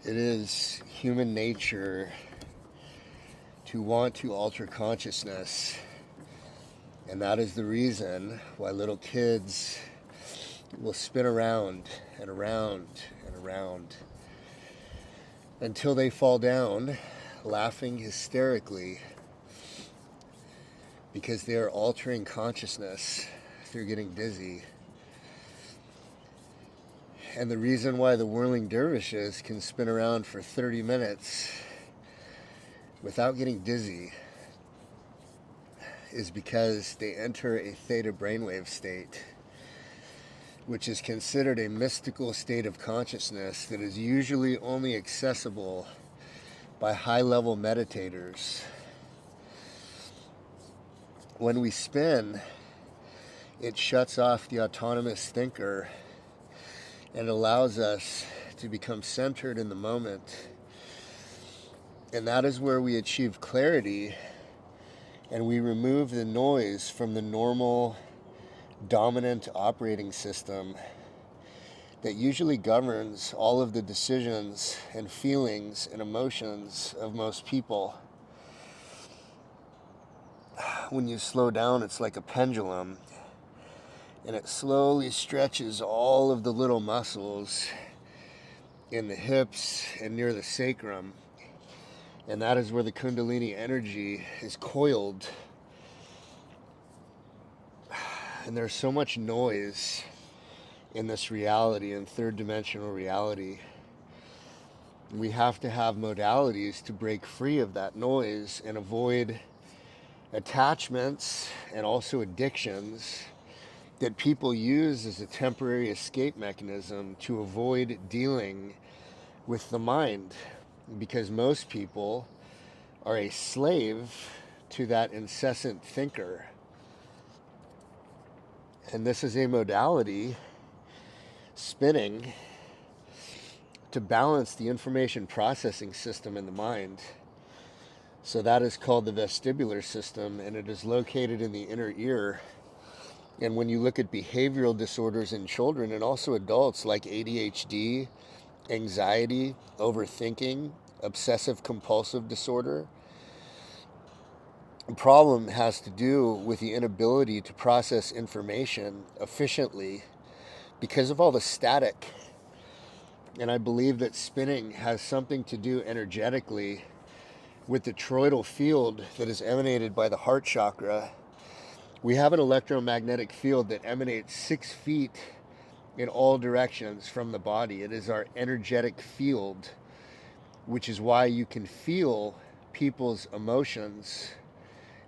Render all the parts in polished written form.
It is human nature to want to alter consciousness, and that is the reason why little kids will spin around and around and around until they fall down, laughing hysterically because they are altering consciousness through getting dizzy. And the reason why the whirling dervishes can spin around for 30 minutes without getting dizzy is because they enter a theta brainwave state, which is considered a mystical state of consciousness that is usually only accessible by high-level meditators. When we spin, it shuts off the autonomous thinker and allows us to become centered in the moment. And that is where we achieve clarity, and we remove the noise from the normal dominant operating system that usually governs all of the decisions and feelings and emotions of most people. When you slow down, it's like a pendulum, and it slowly stretches all of the little muscles in the hips and near the sacrum. And that is where the Kundalini energy is coiled. And there's so much noise in this reality, in third dimensional reality. We have to have modalities to break free of that noise and avoid attachments and also addictions that people use as a temporary escape mechanism to avoid dealing with the mind, because most people are a slave to that incessant thinker. And this is a modality, spinning, to balance the information processing system in the mind. So that is called the vestibular system, and it is located in the inner ear. And when you look at behavioral disorders in children and also adults like ADHD, anxiety, overthinking, obsessive compulsive disorder, the problem has to do with the inability to process information efficiently because of all the static. And I believe that spinning has something to do energetically with the toroidal field that is emanated by the heart chakra. We have an electromagnetic field that emanates 6 feet in all directions from the body. It is our energetic field, which is why you can feel people's emotions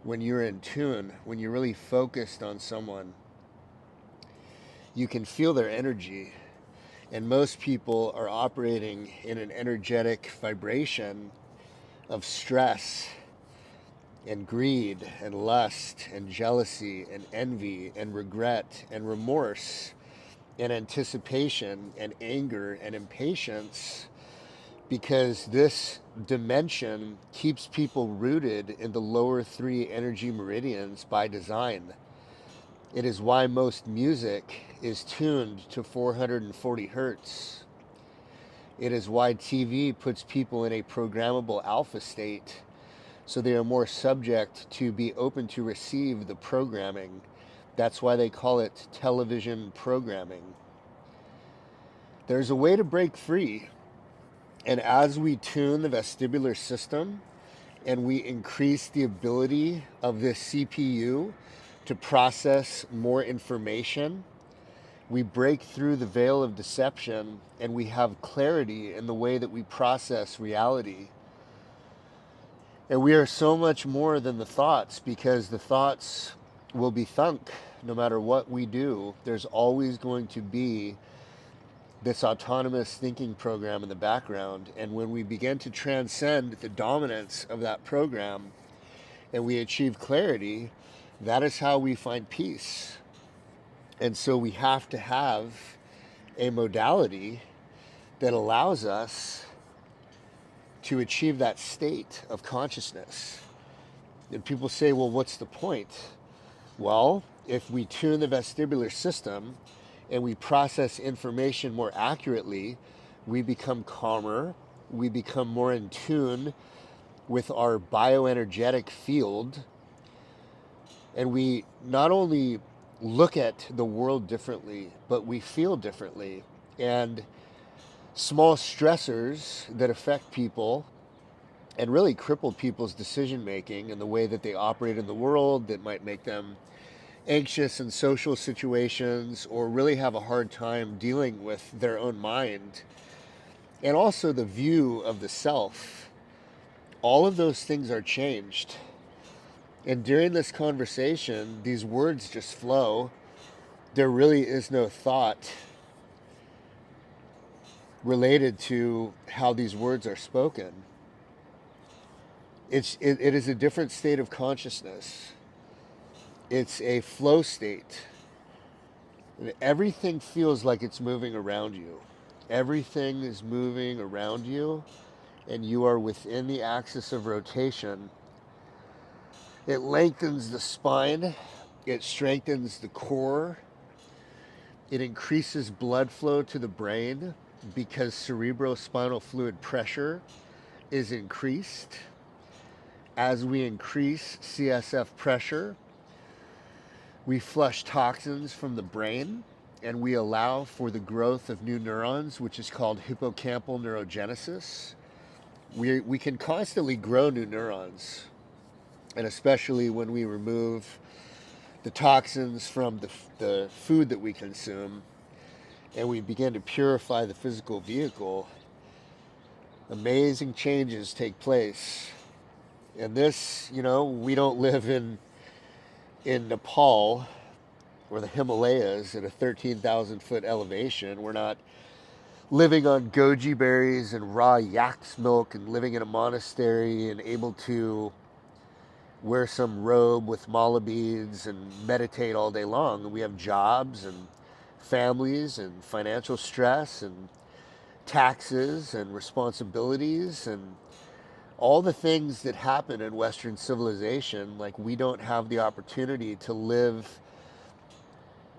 when you're in tune, when you're really focused on someone. You can feel their energy. And most people are operating in an energetic vibration of stress and greed and lust and jealousy and envy and regret and remorse and anticipation and anger and impatience, because this dimension keeps people rooted in the lower 3 energy meridians by design. It is why most music is tuned to 440 hertz. It is why TV puts people in a programmable alpha state, so they are more subject to be open to receive the programming. That's why they call it television programming. There's a way to break free, and as we tune the vestibular system and we increase the ability of this CPU to process more information, we break through the veil of deception and we have clarity in the way that we process reality. And we are so much more than the thoughts, because the thoughts will be thunk no matter what we do. There's always going to be this autonomous thinking program in the background. And when we begin to transcend the dominance of that program and we achieve clarity, that is how we find peace. And so we have to have a modality that allows us to achieve that state of consciousness. And people say, well, what's the point? Well, if we tune the vestibular system and we process information more accurately, we become calmer, we become more in tune with our bioenergetic field, and we not only look at the world differently, but we feel differently. And small stressors that affect people and really cripple people's decision making and the way that they operate in the world, that might make them anxious in social situations or really have a hard time dealing with their own mind, and also the view of the self, all of those things are changed. And during this conversation, these words just flow. There really is no thought related to how these words are spoken. It is a different state of consciousness. It's a flow state. And everything feels like it's moving around you. Everything is moving around you, and you are within the axis of rotation. It lengthens the spine, it strengthens the core, it increases blood flow to the brain because cerebrospinal fluid pressure is increased. As we increase CSF pressure, we flush toxins from the brain and we allow for the growth of new neurons, which is called hippocampal neurogenesis. We can constantly grow new neurons, and especially when we remove the toxins from the food that we consume and we begin to purify the physical vehicle, amazing changes take place. And this, we don't live in Nepal or the Himalayas at a 13,000 foot elevation. We're not living on goji berries and raw yak's milk and living in a monastery and able to wear some robe with mala beads and meditate all day long. We have jobs and families and financial stress and taxes and responsibilities and all the things that happen in Western civilization. Like, we don't have the opportunity to live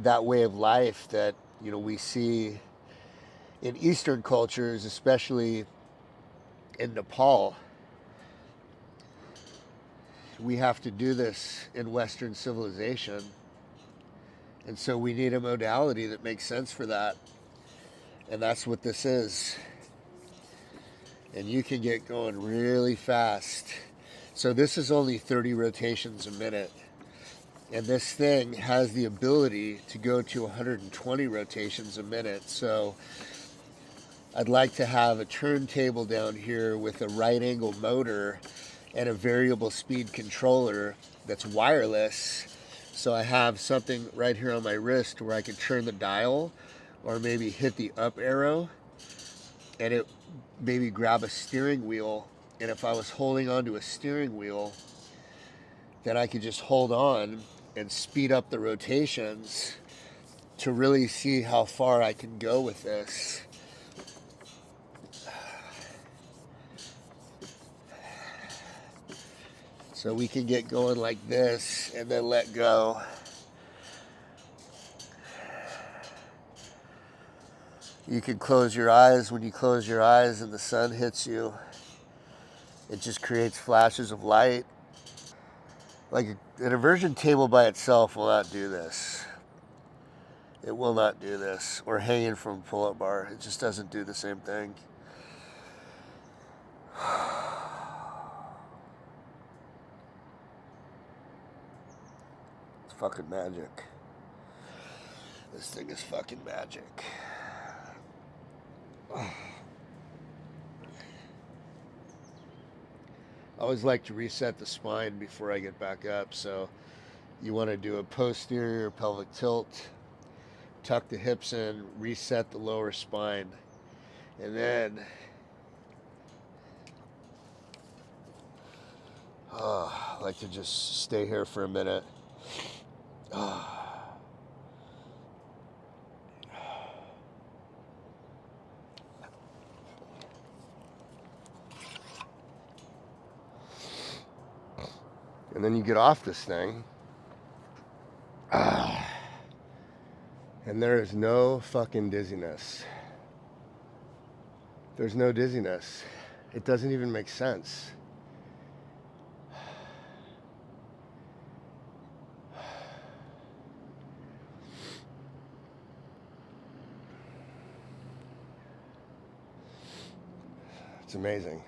that way of life that we see in Eastern cultures, especially in Nepal. We have to do this in Western civilization, and so we need a modality that makes sense for that, and that's what this is. And you can get going really fast. So this is only 30 rotations a minute, and this thing has the ability to go to 120 rotations a minute. So I'd like to have a turntable down here with a right angle motor and a variable speed controller that's wireless. So I have something right here on my wrist where I can turn the dial or maybe hit the up arrow and it maybe grab a steering wheel. And if I was holding onto a steering wheel, then I could just hold on and speed up the rotations to really see how far I can go with this. So we can get going like this and then let go. You can close your eyes. When you close your eyes and the sun hits you, it just creates flashes of light. Like an inversion table by itself will not do this. It will not do this. Or hanging from a pull-up bar. It just doesn't do the same thing. It's fucking magic. This thing is fucking magic. I always like to reset the spine before I get back up. So you want to do a posterior pelvic tilt, tuck the hips in, reset the lower spine, and then I like to just stay here for a minute. And then you get off this thing, and there is no fucking dizziness. There's no dizziness. It doesn't even make sense. It's amazing.